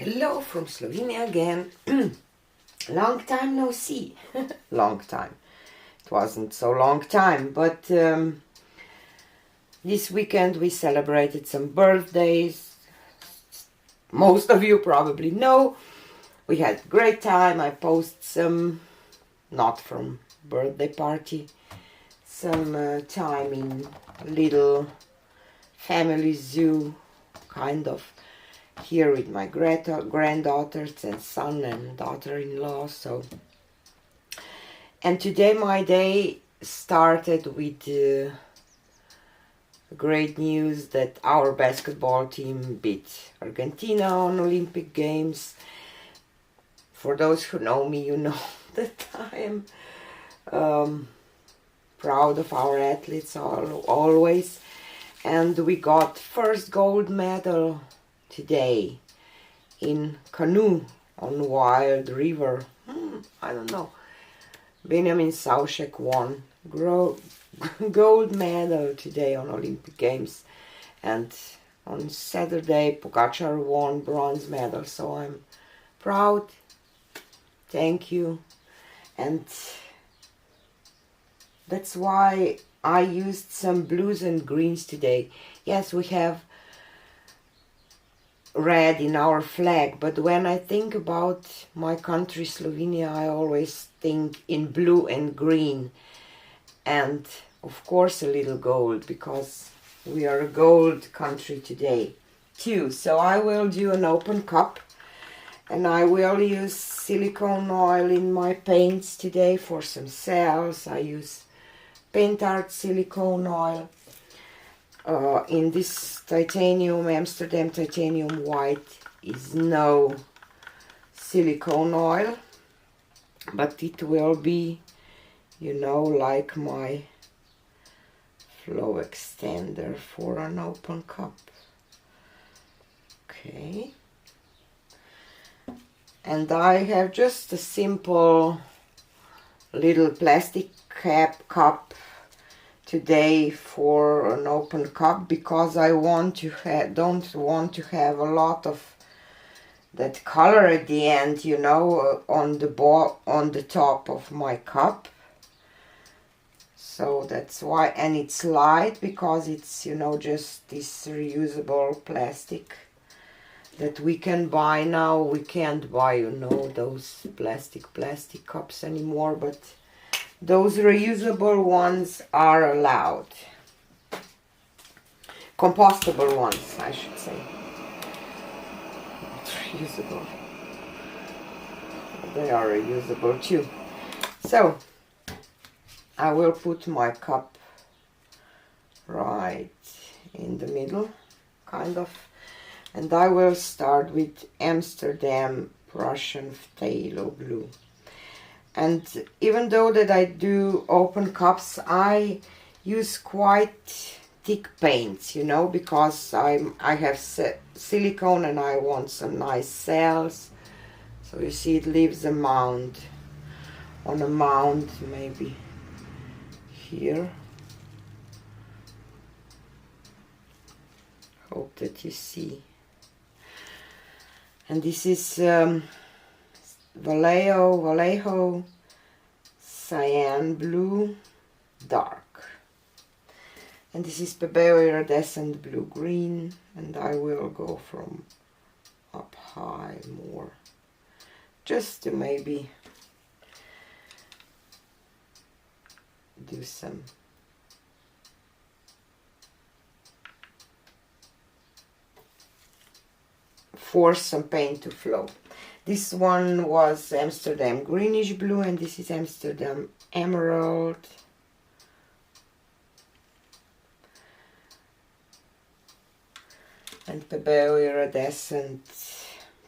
Hello from Slovenia again. Long time no see. Long time. It wasn't so long time, but this weekend we celebrated some birthdays. Most of you probably know. We had a great time. I post some, not from birthday party, some time in little family zoo, kind of, here with my granddaughters and son and daughter-in-law. And today my day started with great news that our basketball team beat Argentina on Olympic Games. For those who know me, you know that I am proud of our athletes always. And we got first gold medal today in canoe on Wild River. I don't know. Benjamin Saušek won gold medal today on Olympic Games, and on Saturday Pogačar won bronze medal. So I'm proud. Thank you. And that's why I used some blues and greens today. Yes, we have red in our flag, but when I think about my country Slovenia, I always think in blue and green, and of course a little gold, because we are a gold country today too. So I will do an open cup, and I will use silicone oil in my paints today for some cells. I use paint art silicone oil. In this titanium, Amsterdam titanium white, is no silicone oil, but it will be, you know, like my flow extender for an open cup. Okay. And I have just a simple little plastic cup today for an open cup, because I want to don't want to have a lot of that color at the end, you know, on the top of my cup. So that's why, and it's light because it's, you know, just this reusable plastic that we can buy now. We can't buy, you know, those plastic cups anymore, but those reusable ones are allowed. Compostable ones, I should say. Not reusable. They are reusable too. So, I will put my cup right in the middle, kind of. And I will start with Amsterdam Prussian phthalo blue. And even though that I do open cups, I use quite thick paints, you know, because I have silicone and I want some nice cells. So you see it leaves a mound, on a mound maybe here. Hope that you see. And this is Vallejo cyan blue dark, and this is Pebeo iridescent blue green, and I will go from up high more, just to maybe do some force some paint to flow. This one was Amsterdam greenish blue, and this is Amsterdam emerald. And Pebeo iridescent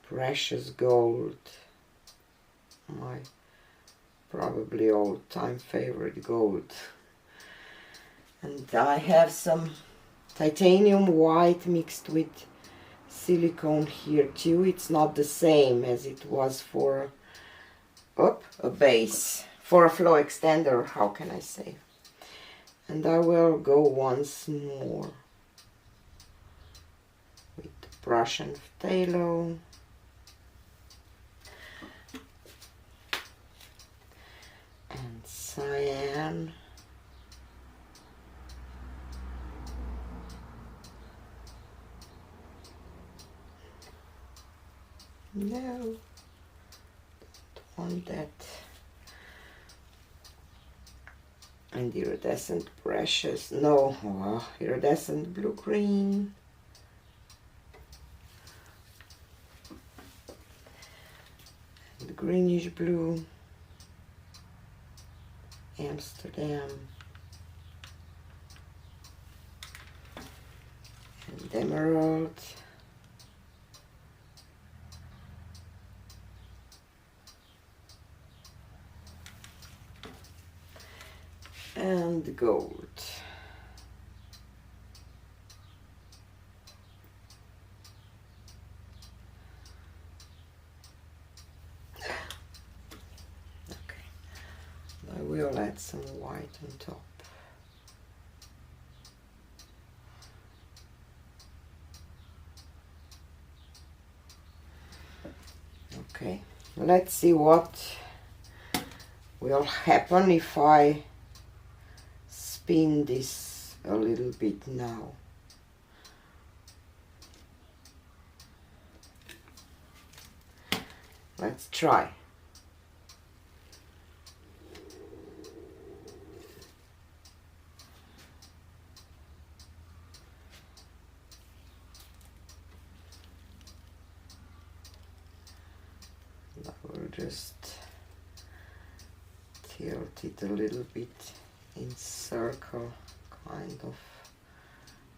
precious gold. My probably all-time favorite gold. And I have some titanium white mixed with silicone here too. It's not the same as it was for a base, for a flow extender, how can I say. And I will go once more with the Prussian phthalo. cyan. No, don't want that. And iridescent brushes. No, oh, iridescent blue-green. And greenish blue. Amsterdam. And emerald. And gold. Okay, I will add some white on top. Okay, let's see what will happen if I spin this a little bit now. Let's try. I will just tilt it a little bit in circle kind of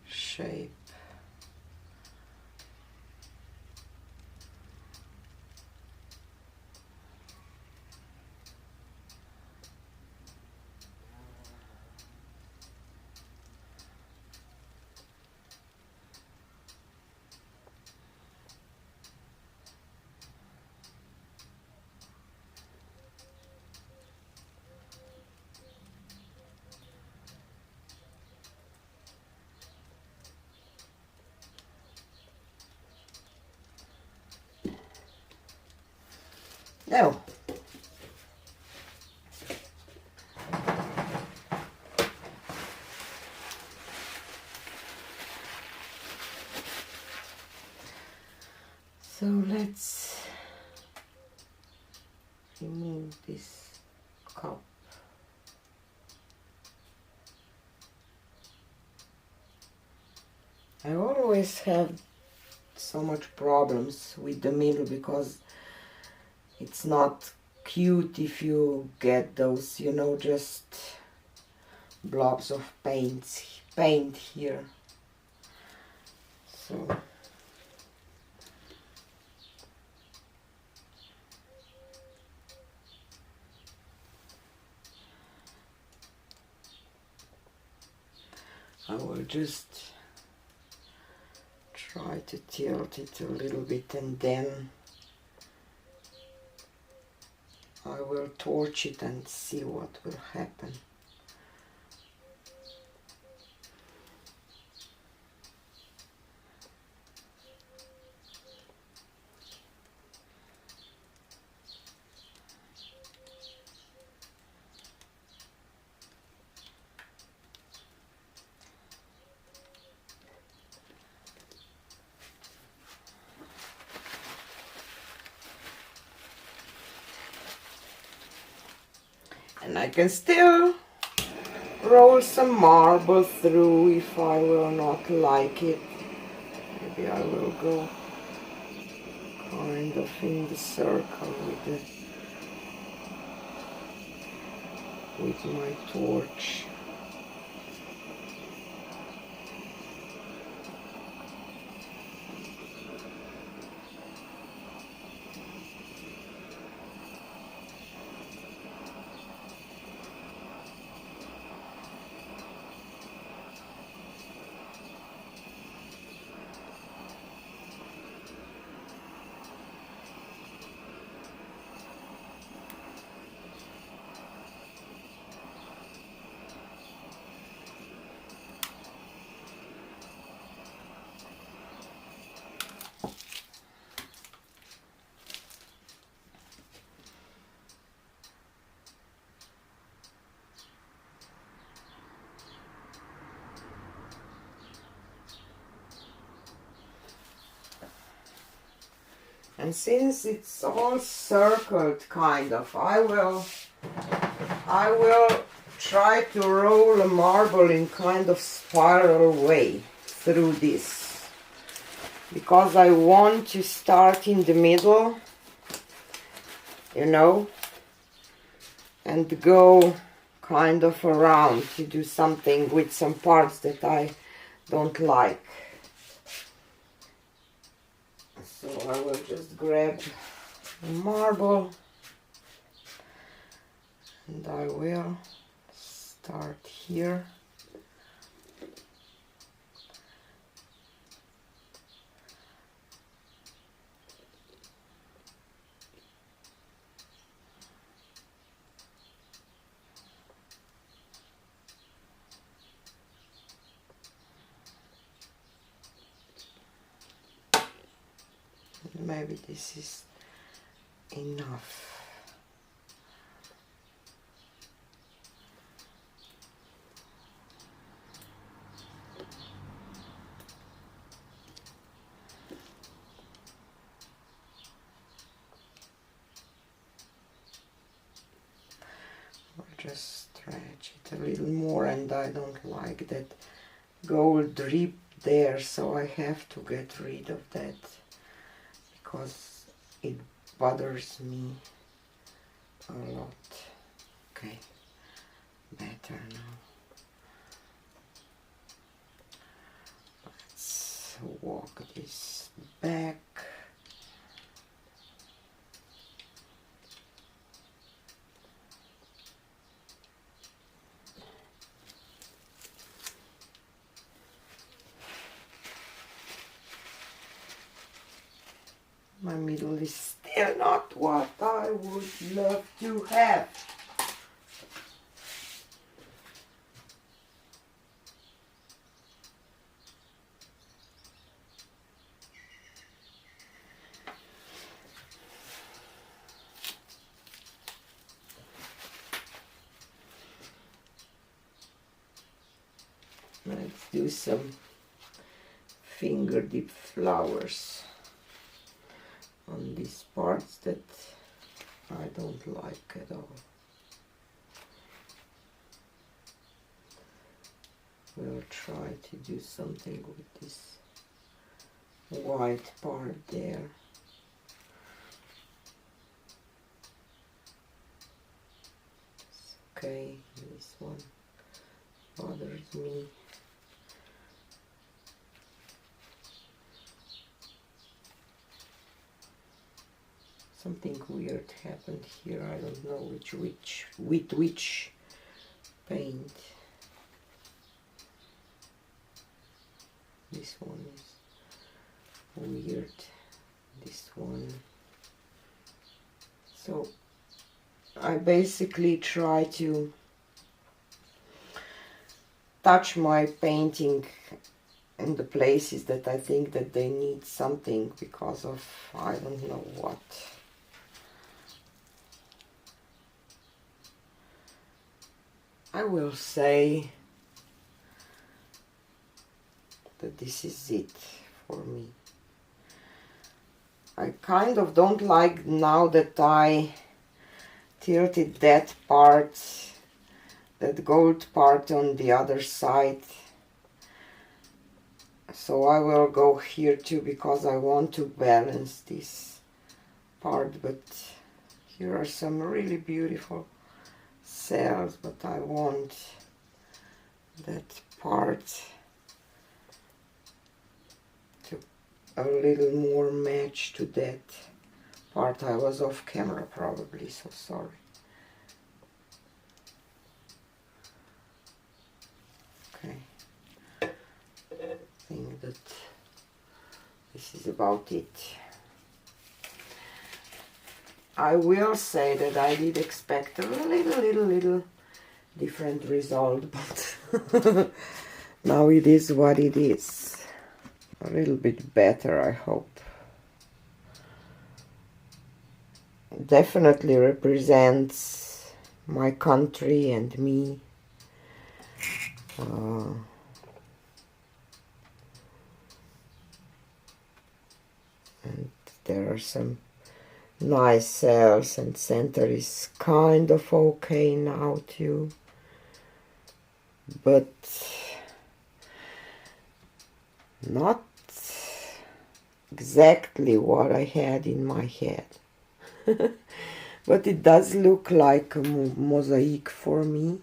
shape. Now, so let's remove this cup. I always have so much problems with the middle because it's not cute if you get those, you know, just blobs of paint here. So I will just try to tilt it a little bit and then I will torch it and see what will happen. And I can still roll some marble through if I will not like it. Maybe I will go kind of in the circle with my torch. And since it's all circled kind of, I will try to roll a marble in kind of spiral way through this, because I want to start in the middle, you know, and go kind of around to do something with some parts that I don't like. So I will just grab a marble and I will start here. Maybe this is enough. I'll just stretch it a little more, and I don't like that gold drip there, so I have to get rid of that because it bothers me a lot. Okay, better now. Let's walk this back. My middle is still not what I would love to have. Let's do some finger dip flowers on these parts that I don't like at all. We'll try to do something with this white part there. Okay, this one bothers me. Something weird happened here. I don't know which paint. This one is weird. This one. So I basically try to touch my painting in the places that I think that they need something because of I don't know what. I will say that this is it for me. I kind of don't like now that I tilted that part, that gold part on the other side. So I will go here too because I want to balance this part, but here are some really beautiful cells, but I want that part to a little more match to that part. I was off camera probably, so sorry. Okay, I think that this is about it. I will say that I did expect a little different result, but now it is what it is. A little bit better, I hope. It definitely represents my country and me. And there are some nice cells, and center is kind of okay now too, but not exactly what I had in my head. But it does look like a mosaic for me,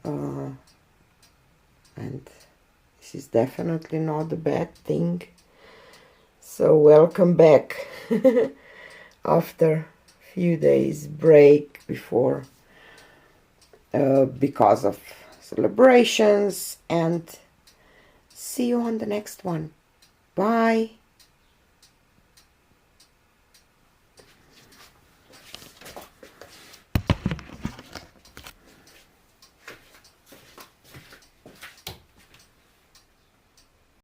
and this is definitely not a bad thing. So welcome back after a few days break before because of celebrations, and see you on the next one. Bye.